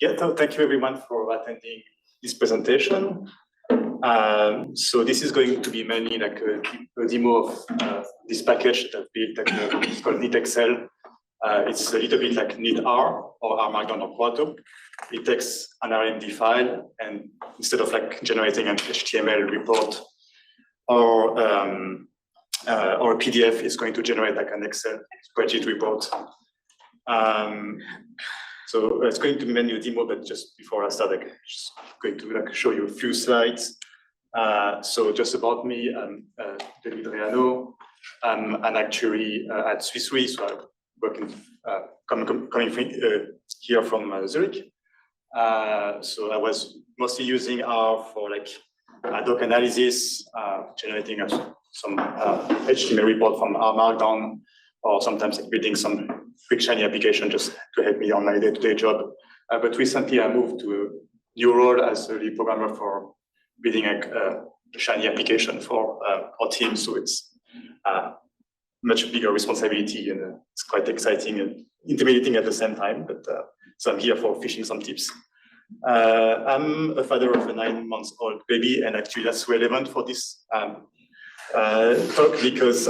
Yeah, thank you everyone for attending this presentation. So this is going to be mainly like a demo of this package that I've built. It's called knitxl. It's a little bit like knitr or markdown or Quarto. It takes an RMD file, and instead of like generating an HTML report or a PDF, it's going to generate like an Excel spreadsheet report. So it's going to be mainly a demo, but just before I start, I'm just going to like show you a few slides. So just about me, I'm Denis Dreano. I'm actually at Swiss Re, so I'm working, coming here from Zurich. So I was mostly using R for like doc analysis, generating some HTML report from R Markdown, or sometimes like building some quick Shiny application just to help me on my day-to-day job. But recently I moved to a new role as a lead programmer for building a Shiny application for our team. So it's much bigger responsibility, and it's quite exciting and intimidating at the same time. But so I'm here for fishing some tips. I'm a father of a 9-month-old baby, and actually that's relevant for this talk because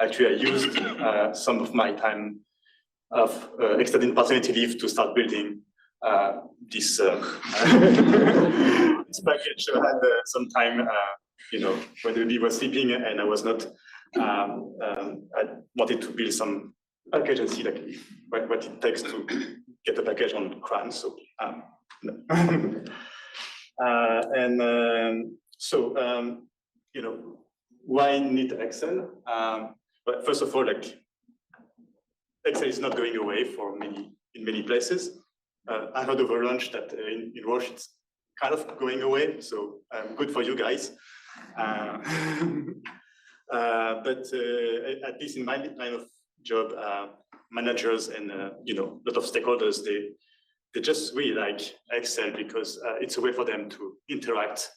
actually I used some of my time of extended paternity leave to start building this, this package. I had some time, you know, when the baby was sleeping and I was not, I wanted to build some package and see like what it takes to get the package on CRAN. So, you know, why knitxl? But first of all, like Excel is not going away in many places. I heard over lunch that in Roche it's kind of going away, so good for you guys. But at least in my line of job, managers and you know, a lot of stakeholders, they just really like Excel because it's a way for them to interact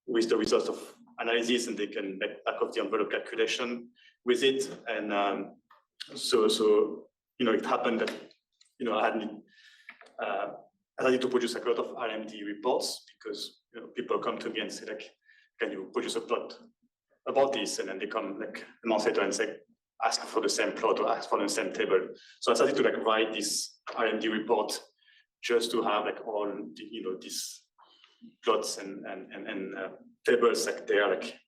with the results of analysis, and they can make back of the envelope calculation with it. And so you know, it happened that you know I needed to produce like a lot of RMD reports because you know people come to me and say like, can you produce a plot about this? And then they come like a month later and say, ask for the same plot or ask for the same table. So I started to like write this RMD report just to have like all the, you know, these plots and tables like they are like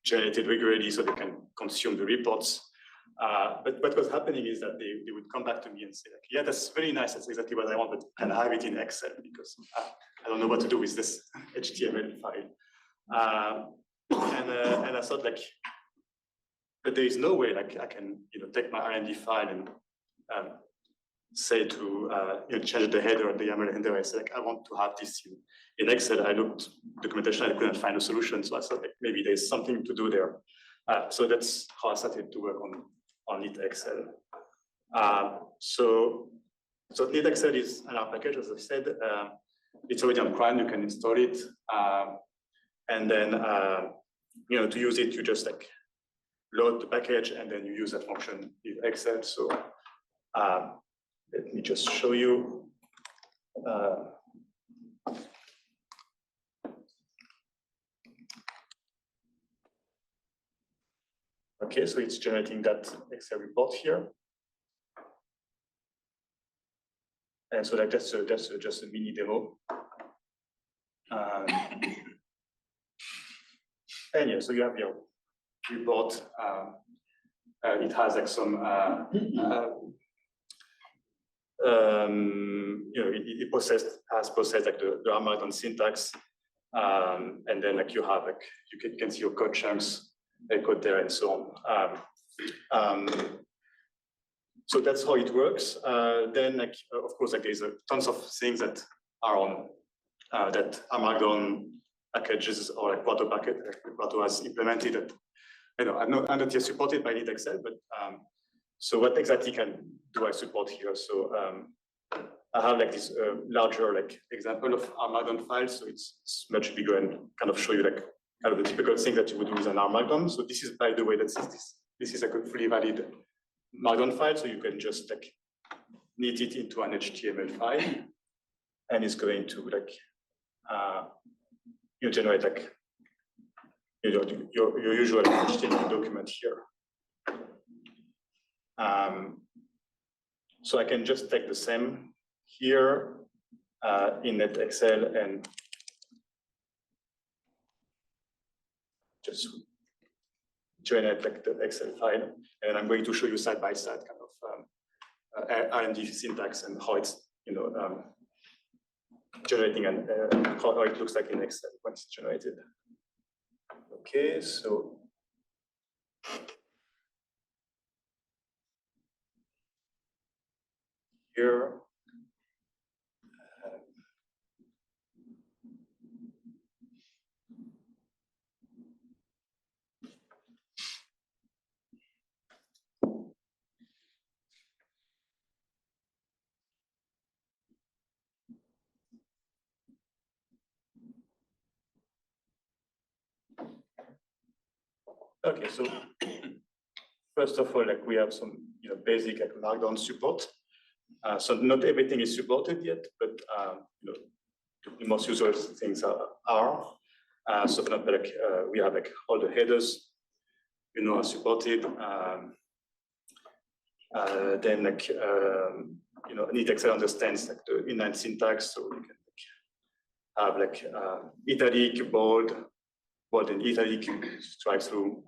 generated regularly so they can consume the reports. But what was happening is that they would come back to me and say like, yeah, that's very nice, that's exactly what I want, but can I have it in Excel because I don't know what to do with this HTML file. And I thought like, but there is no way like I can, you know, take my RMD file and say to you know, change the header and the YAML header. I said like, I want to have this in Excel. I looked documentation, I couldn't find a solution, so I thought like maybe there's something to do there. So that's how I started to work on knitxl. So knitxl is an R package, as I said. It's already on CRAN. You can install it, and then you know, to use it, you just like load the package and then you use that function in Excel. So let me just show you. Okay, so it's generating that Excel report here. And so like that's just a mini demo. And yeah, so you have your report. It has like some, you know, it has processed like the Markdown syntax, and then like you have like you can see your code chunks, code there, and so on. So that's how it works. Then like of course like there's tons of things that are on that are Markdown packages or like Quarto package. Quarto has implemented it. You know, I'm not yet supported by knitxl, but so what exactly do I support here? So I have like this larger like example of R Markdown files, so it's much bigger and kind of show you like kind of the typical thing that you would do with an R Markdown. So this is, by the way, this is like a fully valid Markdown file, so you can just like knit it into an HTML file. and it's going to like you generate like your usual HTML document here. So I can just take the same here in knitxl and just generate like the Excel file, and I'm going to show you side by side kind of RMD syntax and how it's generating and how it looks like in Excel when it's generated. Okay, so here. Okay, so first of all, like we have some basic like markdown support. So not everything is supported yet, but the most usual things are. So for example, like we have like all the headers, are supported. Then like knitxl understands like the inline syntax, so you can have like italic, bold and italic strike through.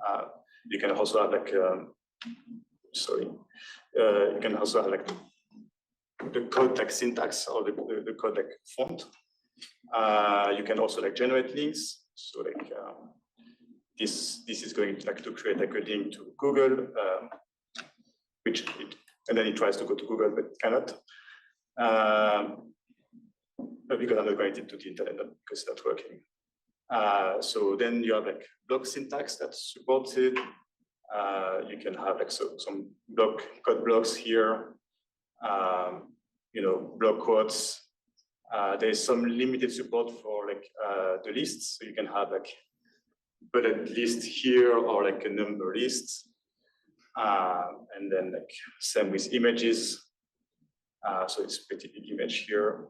You can also have like you can also have like the code like syntax or the code like font. You can also like generate links. So like this is going to create like a link to Google, and then it tries to go to Google but cannot. Because I'm not connected to the internet because it's not working. So then you have like block syntax that's supported. You can have like some code blocks here. Block quotes. There's some limited support for like the lists, so you can have like bullet list here or like a number list, and then like same with images. So it's pretty big image here,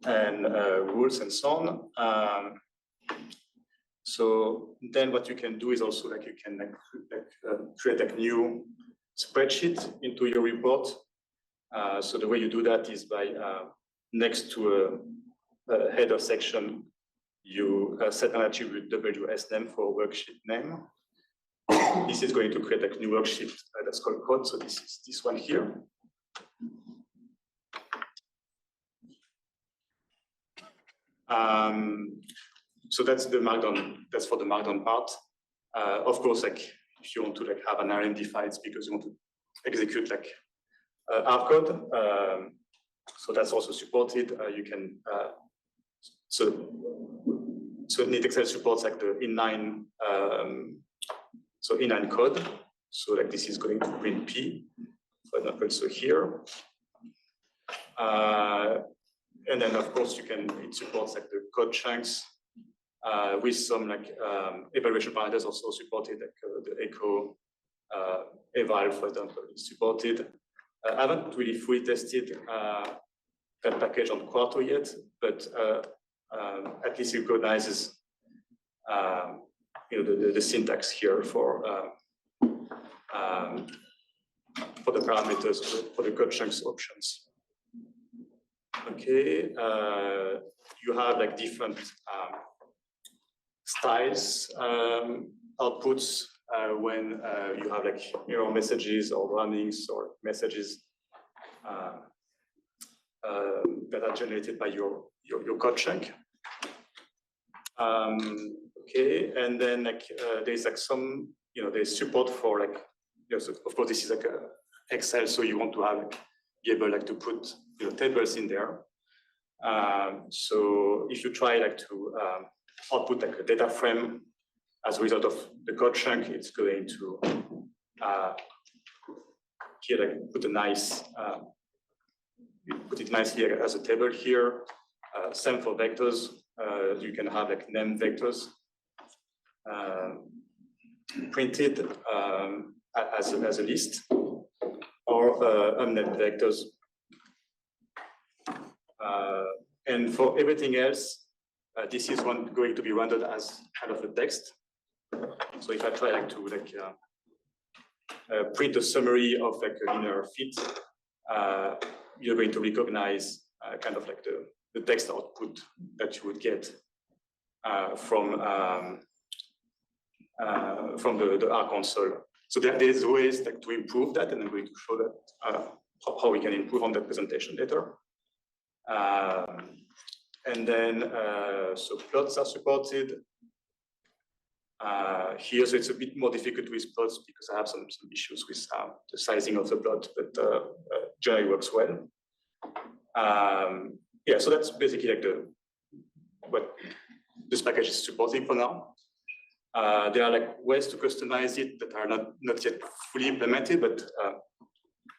and rules and so on. So then what you can do is also like you can create a new spreadsheet into your report. So the way you do that is by next to a header section, you set an attribute WS name for worksheet name. This is going to create a new worksheet that's called code. So this is this one here. So that's the markdown. That's for the markdown part. Of course, like if you want to like have an RMD files because you want to execute like R code, so that's also supported. You can so knitxl supports like the inline inline code. So like this is going to print P, for example. So here, and then of course it supports like the code chunks with some like evaluation parameters also supported, like the echo eval, for example, is supported. I haven't really fully tested that package on Quarto yet, but at least it recognizes the syntax here for the parameters for the code chunks options. Okay, you have like different styles outputs when you have like error messages or warnings or messages that are generated by your code chunk. Okay, and then like there's like some there's support for like so of course this is like a Excel, so you want to have be able like to put tables in there. So if you try like to output like a data frame as a result of the code chunk, it's going to here like put a nice put it nicely as a table here. Same for vectors. You can have like name vectors printed as a list, or unnamed vectors And for everything else, this is going to be rendered as kind of a text. So if I try like to print a summary of like a linear fit, you're going to recognize kind of like the text output that you would get from the R console. So there's ways like to improve that, and I'm going to show that how we can improve on that presentation later. And then so plots are supported. Here, so it's a bit more difficult with plots because I have some issues with the sizing of the plot, but generally works well. Yeah, so that's basically like what this package is supporting for now. There are like ways to customize it that are not yet fully implemented, but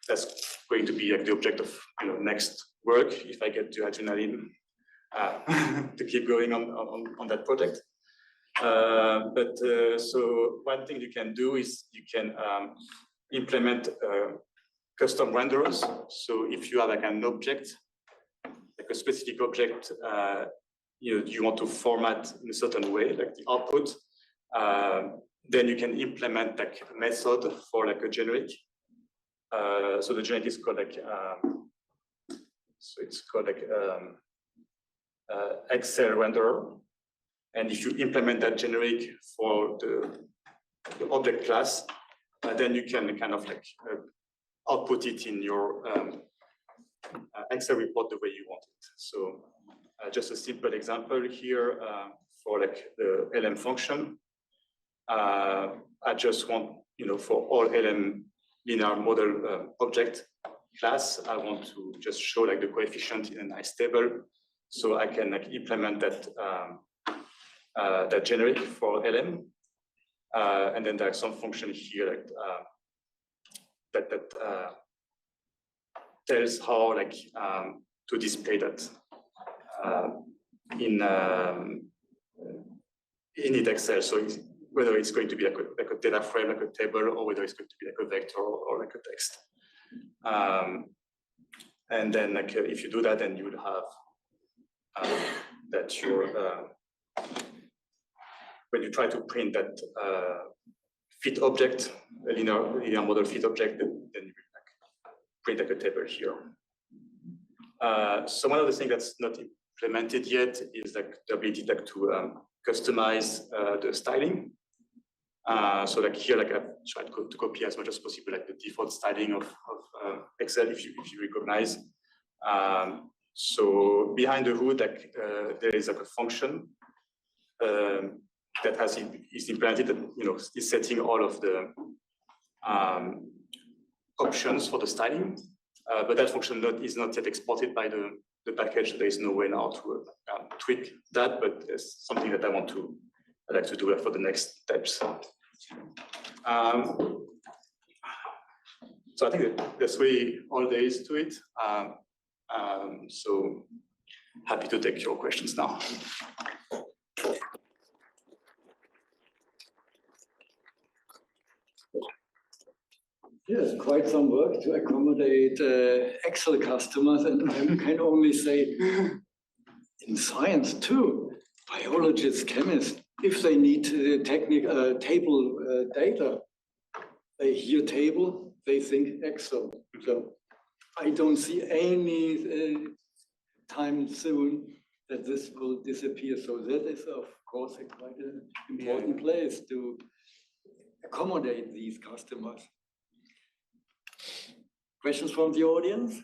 that's going to be like the object of next work if I get to adrenaline to keep going on that project. So one thing you can do is you can implement custom renderers. So if you have like an object, like a specific object, you want to format in a certain way, like the output, then you can implement like a method for like a generic. So the generic is called like xlsx renderer. And if you implement that generic for the object class, then you can kind of like output it in your Excel report the way you want it. So just a simple example here for like the LM function. I just want, for all LM linear model object class, I want to just show like the coefficient in a nice table. So I can like implement that that generic for LM, and then there's some function here like that tells how like to display that in knitxl. So whether it's going to be like a data frame, like a table, or whether it's going to be like a vector or like a text. And then like if you do that, then you would have that your when you try to print that fit object, a linear model fit object, then you will like print like a table here. So one of the things that's not implemented yet is like the ability like to customize the styling. So like here, like I've tried to copy as much as possible like the default styling of Excel, if you recognize. So behind the hood, like there is like a function that is implemented that is setting all of the options for the styling, but that function is not yet exported by the package. There is no way now to tweak that, but it's something that I'd like to do for the next steps. So I think that's really all there is to it. So happy to take your questions now. Yes, quite some work to accommodate Excel customers, and I can only say in science too, biologists, chemists, if they need technical table data, they hear table, they think Excel. So I don't see any time soon that this will disappear. So that is, of course, quite an important place to accommodate these customers. Questions from the audience?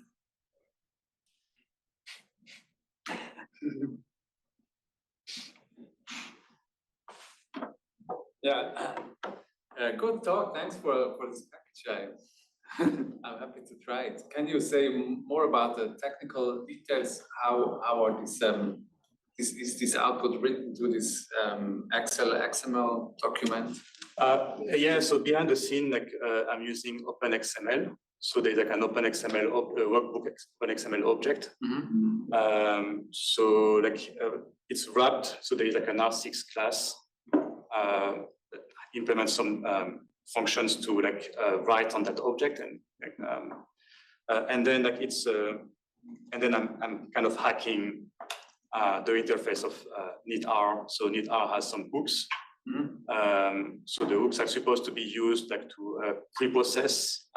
Yeah, good talk. Thanks for this package. I'm happy to try it. Can you say more about the technical details? How are is this output written to this XML document? Yeah, so behind the scene, like I'm using openxml. So there's like an openxml workbook openxml object. Mm-hmm. So like it's wrapped. So there is like an R6 class that implements some functions to like write on that object, and then like it's and then I'm kind of hacking the interface of knitr. So knitr has some hooks. So the hooks are supposed to be used like to pre-process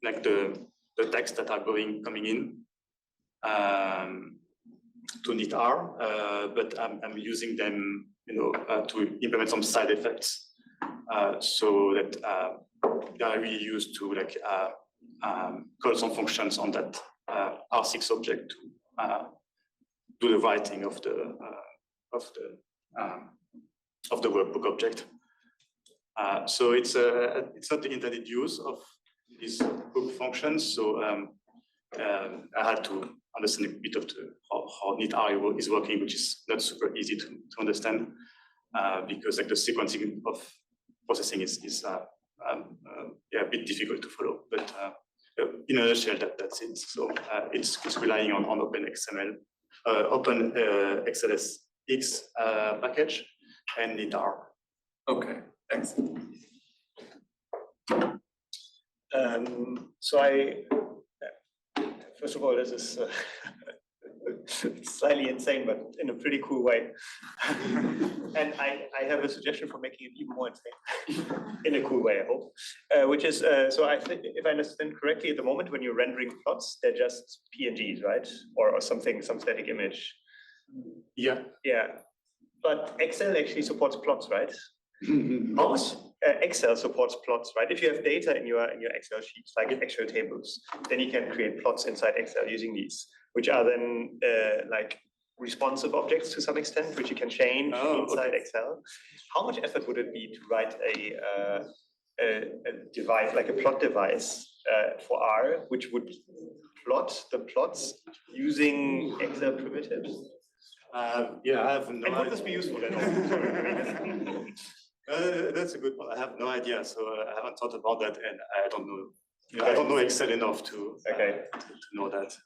like the text that are coming in to knitr, but I'm using them, to implement some side effects, so that they are really used to like call some functions on that R6 object to do the writing of the workbook object. So it's not the intended use of these hook functions. So I had to understand a bit of how knitr is working, which is not super easy to understand, because like the sequencing of processing is a bit difficult to follow. But in a nutshell, that's it. So it's relying on openxlsx package and knitr. Okay, thanks. So first of all, this is slightly insane, but in a pretty cool way. And I have a suggestion for making it even more insane, in a cool way, I hope. Which is, so I think, if I understand correctly, at the moment when you're rendering plots, they're just PNGs, right? Or something, some static image. Yeah. Yeah. But Excel actually supports plots, right? Excel supports plots, right? If you have data in your Excel sheets, like Excel tables, then you can create plots inside Excel using these, which are then like responsive objects to some extent, which you can change inside Excel. How much effort would it be to write a device, like a plot device for R, which would plot the plots using Excel primitives? Yeah, I have no and would this be useful at all? That's a good one. I have no idea, so I haven't thought about that, and I don't know. I don't know Excel enough to know that.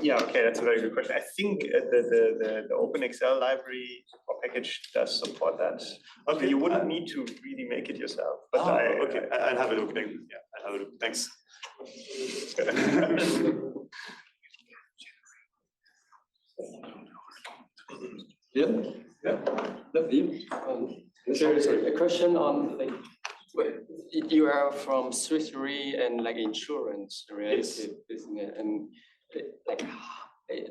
Yeah, okay, that's a very good question. I think the OpenXL library or package does support that. Okay, so you wouldn't need to really make it yourself. But I'll have a look then. Yeah, I'll have a look. Thanks. There's a question on like you are from Swiss Re and like insurance related business, and like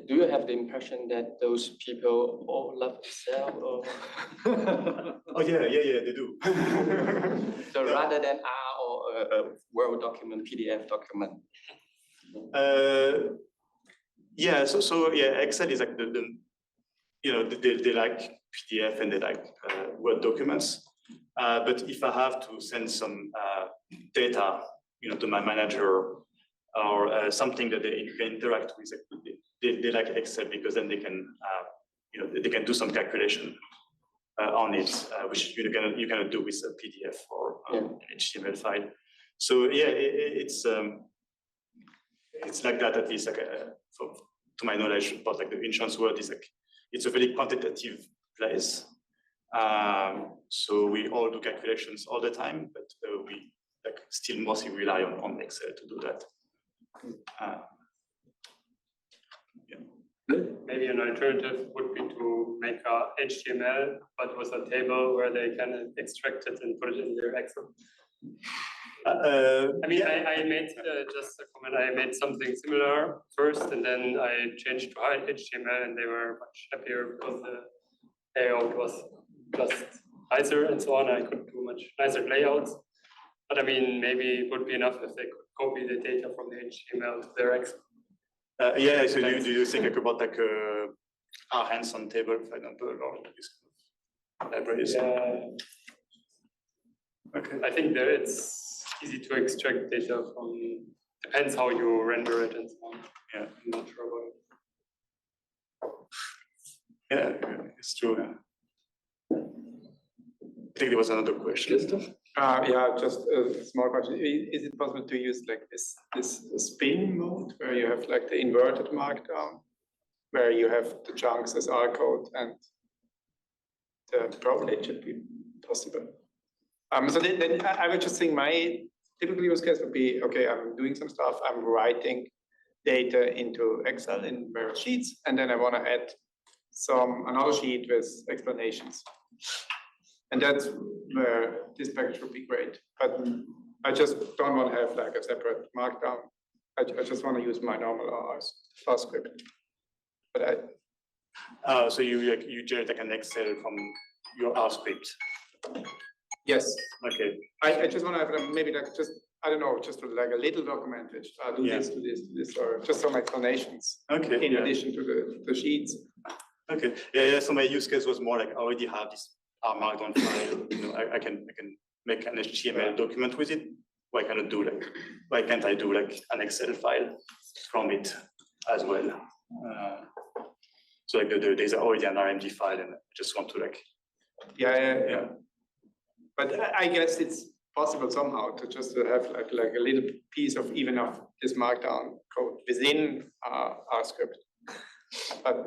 do you have the impression that those people all love Excel or? Oh yeah, they do. So rather than R or a Word document, PDF document. Yeah, so yeah, Excel is like they like PDF and they like Word documents. But if I have to send some data, to my manager or something that they can interact with, they like Excel because then they can, they can do some calculation on it, which you cannot do with a PDF or an HTML file. So yeah, it's like that, at least, like to my knowledge, about like the insurance world is like it's a very quantitative place. So we all do calculations all the time, but we like still mostly rely on Excel to do that. Maybe an alternative would be to make a HTML, but with a table where they can extract it and put it in their Excel. I mean, I made just a comment. I made something similar first, and then I changed to HTML, and they were much happier because the layout was just nicer and so on. I could do much nicer layouts. But I mean, maybe it would be enough if they could copy the data from the HTML to their Excel. Yeah, so do you think about like our hands-on table, for example, or this kind of libraries? Okay. I think that it's easy to extract data from, depends how you render it and so on. Yeah, I'm not sure about it. Yeah, it's true. I think there was another question. Yeah, just a small question. Is it possible to use like this spin mode where you have like the inverted markdown, where you have the chunks as R code, and probably it should be possible. So then I would just think my typical use case would be, okay, I'm doing some stuff, I'm writing data into Excel in various sheets, and then I want to add another sheet with explanations. And that's where this package would be great. But I just don't want to have like a separate markdown. I just want to use my normal R script. But so you generate like an Excel from your R script. yes. Okay. I just want to have maybe like just, I don't know, just like a little document which do this, do this, do this, or just some explanations. Okay. In addition to the sheets. Okay. Yeah. So my use case was more like I already have this R markdown file. You know, I can make an HTML document with it. Why can't I do like an Excel file from it as well? So like there's already an RMD file, and I just want to like. Yeah. But I guess it's possible somehow to just have like a little piece of even of this markdown code within our script. But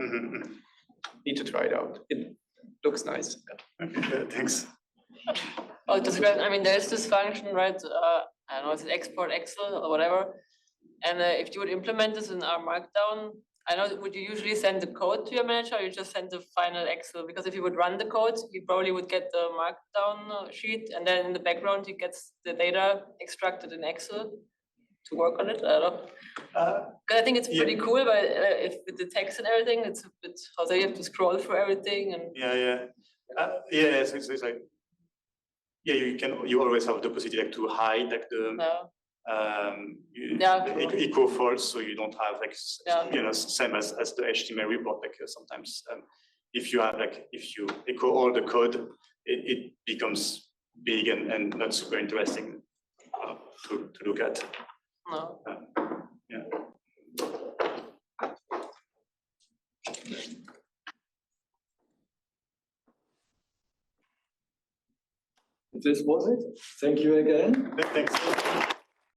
need to try it out. It looks nice. Okay, thanks. Oh, I mean, there's this function, right? I don't know, is it export Excel or whatever? And if you would implement this in our markdown, I know, would you usually send the code to your manager, or you just send the final Excel? Because if you would run the code, you probably would get the markdown sheet, and then in the background, he gets the data extracted in Excel to work on it. I don't know. Because I think it's pretty cool, but if with the text and everything, it's a bit, also you have to scroll through everything. And So it's like, you always have the possibility like to hide like the echo false, so you don't have like same as the HTML report. Like sometimes if you echo all the code, it becomes big and not super interesting to look at. No. This was it. Thank you again. Thanks.